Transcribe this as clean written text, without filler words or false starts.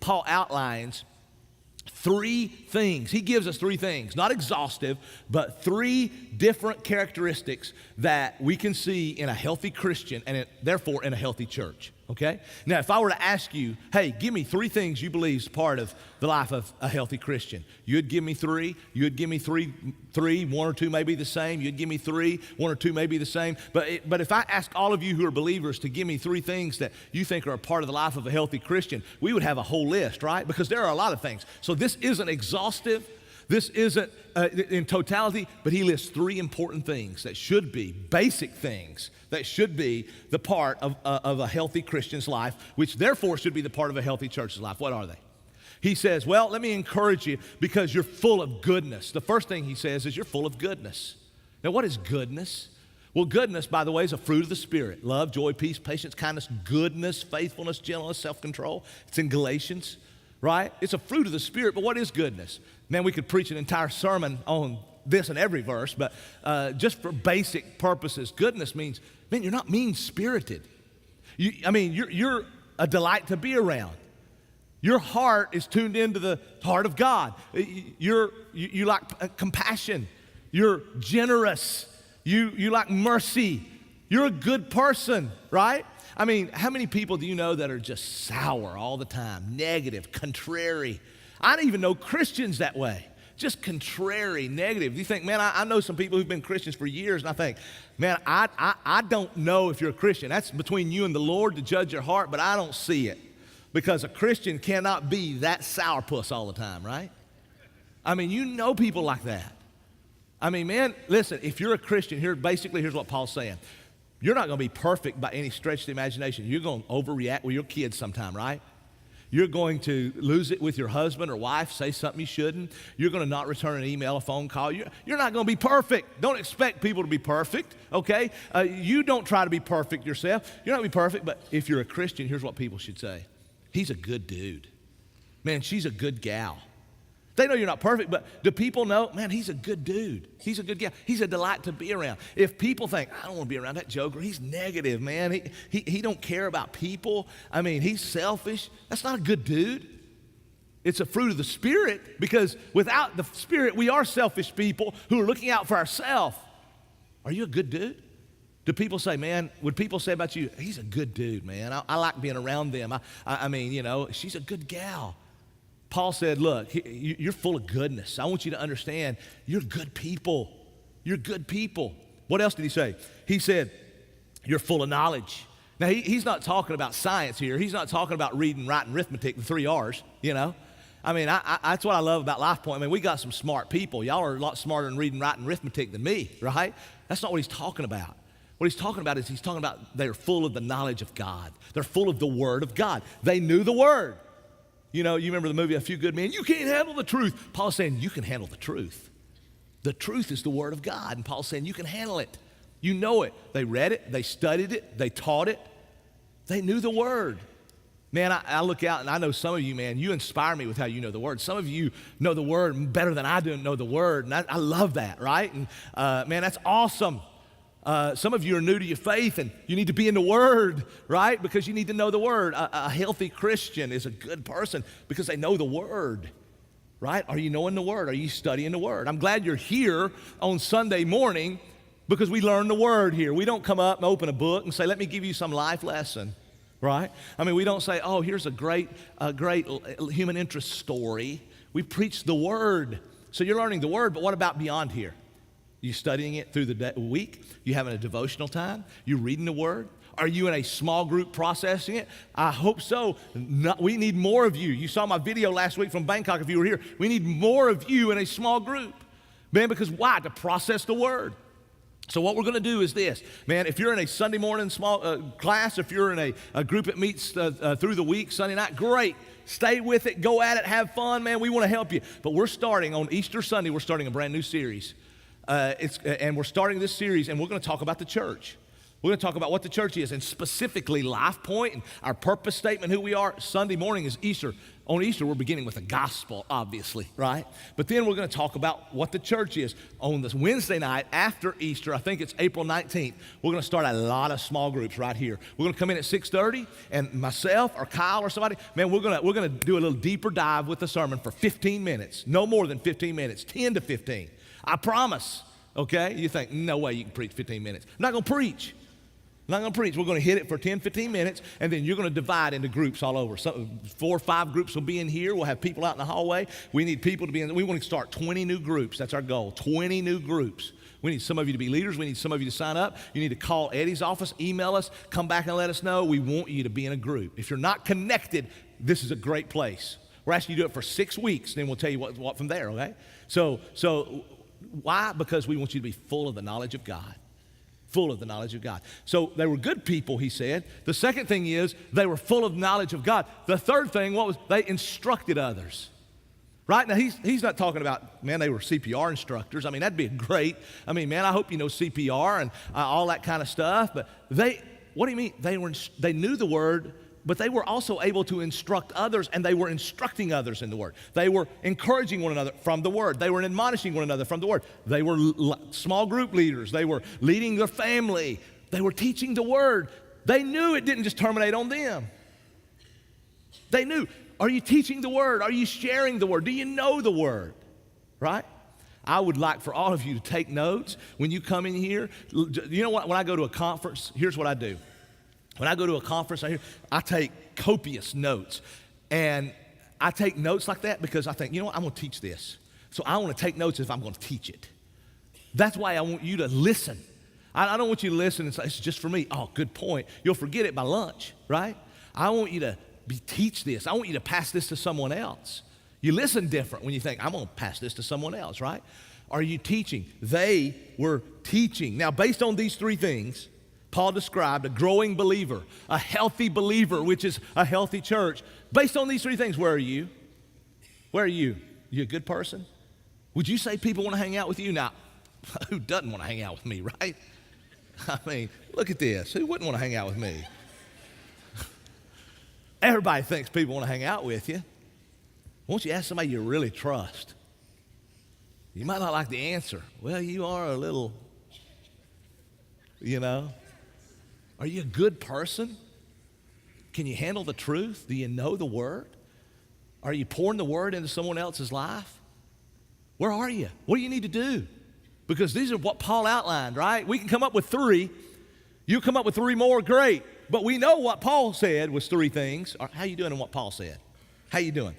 Paul outlines three things. He gives us three things, not exhaustive, but three different characteristics that we can see in a healthy Christian and therefore in a healthy church, okay? Now, if I were to ask you, hey, give me three things you believe is part of the life of a healthy Christian, you'd give me three. You'd give me three, one or two may be the same. You'd give me three, one or two may be the same. But if I ask all of you who are believers to give me three things that you think are a part of the life of a healthy Christian, we would have a whole list, right? Because there are a lot of things. So this isn't exhaustive. This isn't in totality, but he lists three important things that should be, basic things that should be the part of a healthy Christian's life, which therefore should be the part of a healthy church's life. What are they? He says, well, let me encourage you because you're full of goodness. The first thing he says is you're full of goodness. Now, what is goodness? Well, goodness, by the way, is a fruit of the Spirit. Love, joy, peace, patience, kindness, goodness, faithfulness, gentleness, self-control. It's in Galatians, right? It's a fruit of the Spirit, but what is goodness? Man, we could preach an entire sermon on this in every verse, but just for basic purposes, goodness means, man, you're not mean-spirited. You're a delight to be around. Your heart is tuned into the heart of God. You like compassion. You're generous. You like mercy. You're a good person, right? I mean, how many people do you know that are just sour all the time, negative, contrary? I don't even know Christians that way. Just contrary, negative. You think, man, I know some people who've been Christians for years, and I think, man, I don't know if you're a Christian. That's between you and the Lord to judge your heart, but I don't see it. Because a Christian cannot be that sourpuss all the time, right? I mean, you know people like that. I mean, man, listen, if you're a Christian, here's what Paul's saying. You're not going to be perfect by any stretch of the imagination. You're going to overreact with your kids sometime, right? You're going to lose it with your husband or wife, say something you shouldn't. You're going to not return an email, a phone call. You're not going to be perfect. Don't expect people to be perfect, okay? You don't try to be perfect yourself. You're not going to be perfect, but if you're a Christian, here's what people should say. He's a good dude. Man, she's a good gal. They know you're not perfect, but do people know, man, he's a good dude. He's a good gal. He's a delight to be around. If people think, I don't want to be around that joker, he's negative, man. He don't care about people. I mean, he's selfish. That's not a good dude. It's a fruit of the Spirit because without the Spirit, we are selfish people who are looking out for ourselves. Are you a good dude? Do people say, man, would people say about you, he's a good dude, man. I like being around them. I mean, you know, she's a good gal. Paul said, look, you're full of goodness. I want you to understand you're good people. You're good people. What else did he say? He said, you're full of knowledge. Now, he's not talking about science here. He's not talking about reading, writing, arithmetic, the 3 R's, you know. I mean, that's what I love about LifePoint. I mean, we got some smart people. Y'all are a lot smarter in reading, writing, arithmetic than me, right? That's not what he's talking about. What he's talking about is he's talking about they're full of the knowledge of God. They're full of the Word of God. They knew the Word. You know, you remember the movie A Few Good Men? You can't handle the truth. Paul's saying you can handle the truth. The truth is the Word of God. And Paul's saying you can handle it. You know it. They read it. They studied it. They taught it. They knew the Word. Man, I look out and I know some of you, man, you inspire me with how you know the Word. Some of you know the Word better than I do know the Word. And I love that, right? And man, that's awesome. Some of you are new to your faith and you need to be in the Word, right? Because you need to know the Word. A healthy Christian is a good person because they know the Word, right? Are you knowing the Word? Are you studying the Word? I'm glad you're here on Sunday morning because we learn the Word here. We don't come up and open a book and say, let me give you some life lesson, right? I mean, we don't say, oh, here's a great human interest story. We preach the Word. So you're learning the Word, but what about beyond here? You studying it through the week? You having a devotional time? You reading the Word? Are you in a small group processing it? I hope so. We need more of you. You saw my video last week from Bangkok if you were here. We need more of you in a small group. Man, because why? To process the Word. So what we're going to do is this. Man, if you're in a Sunday morning small class, if you're in a group that meets through the week, Sunday night, great. Stay with it. Go at it. Have fun, man. We want to help you. But we're starting on Easter Sunday, we're starting a brand new series. And we're starting this series, and we're going to talk about the church. We're going to talk about what the church is, and specifically LifePoint and our purpose statement, who we are. Sunday morning is Easter. On Easter, we're beginning with the gospel, obviously, right? But then we're going to talk about what the church is. On this Wednesday night after Easter, I think it's April 19th, we're going to start a lot of small groups right here. We're going to come in at 6:30, and myself or Kyle or somebody, man, we're going to do a little deeper dive with the sermon for 15 minutes, no more than 15 minutes, 10 to 15. I promise, okay? You think, no way you can preach 15 minutes. I'm not going to preach. I'm not going to preach. We're going to hit it for 10, 15 minutes, and then you're going to divide into groups all over. So 4 or 5 groups will be in here. We'll have people out in the hallway. We need people to be in. We want to start 20 new groups. That's our goal, 20 new groups. We need some of you to be leaders. We need some of you to sign up. You need to call Eddie's office, email us, come back and let us know. We want you to be in a group. If you're not connected, this is a great place. We're asking you to do it for 6 weeks, then we'll tell you what from there, okay? So why? Because we want you to be full of the knowledge of God. Full of the knowledge of God. So they were good people, he said. The second thing is they were full of knowledge of God. The third thing, what was? They instructed others. Right? Now, he's not talking about, man, they were CPR instructors. I mean, that'd be great. I mean, man, I hope you know CPR and all that kind of stuff. But what do you mean? They knew the word, but they were also able to instruct others, and they were instructing others in the word. They were encouraging one another from the word. They were admonishing one another from the word. They were small group leaders. They were leading their family. They were teaching the word. They knew it didn't just terminate on them. They knew, are you teaching the word? Are you sharing the word? Do you know the word? Right? I would like for all of you to take notes when you come in here. You know what? When I go to a conference, here's what I do. When I go to a conference, I take copious notes. And I take notes like that because I think, you know what, I'm going to teach this. So I want to take notes if I'm going to teach it. That's why I want you to listen. I don't want you to listen and say, it's just for me. Oh, good point. You'll forget it by lunch, right? I want you to teach this. I want you to pass this to someone else. You listen different when you think, I'm going to pass this to someone else, right? Are you teaching? They were teaching. Now, based on these 3 things, Paul described a growing believer, a healthy believer, which is a healthy church. Based on these 3 things, where are you? Where are you? You a good person? Would you say people want to hang out with you? Now, who doesn't want to hang out with me, right? I mean, look at this. Who wouldn't want to hang out with me? Everybody thinks people want to hang out with you. Won't you ask somebody you really trust? You might not like the answer. Well, you are a little, you know. Are you a good person? Can you handle the truth? Do you know the word? Are you pouring the word into someone else's life? Where are you? What do you need to do? Because these are what Paul outlined, right? We can come up with 3. You come up with 3 more, great. But we know what Paul said was 3 things. How you doing in what Paul said? How you doing?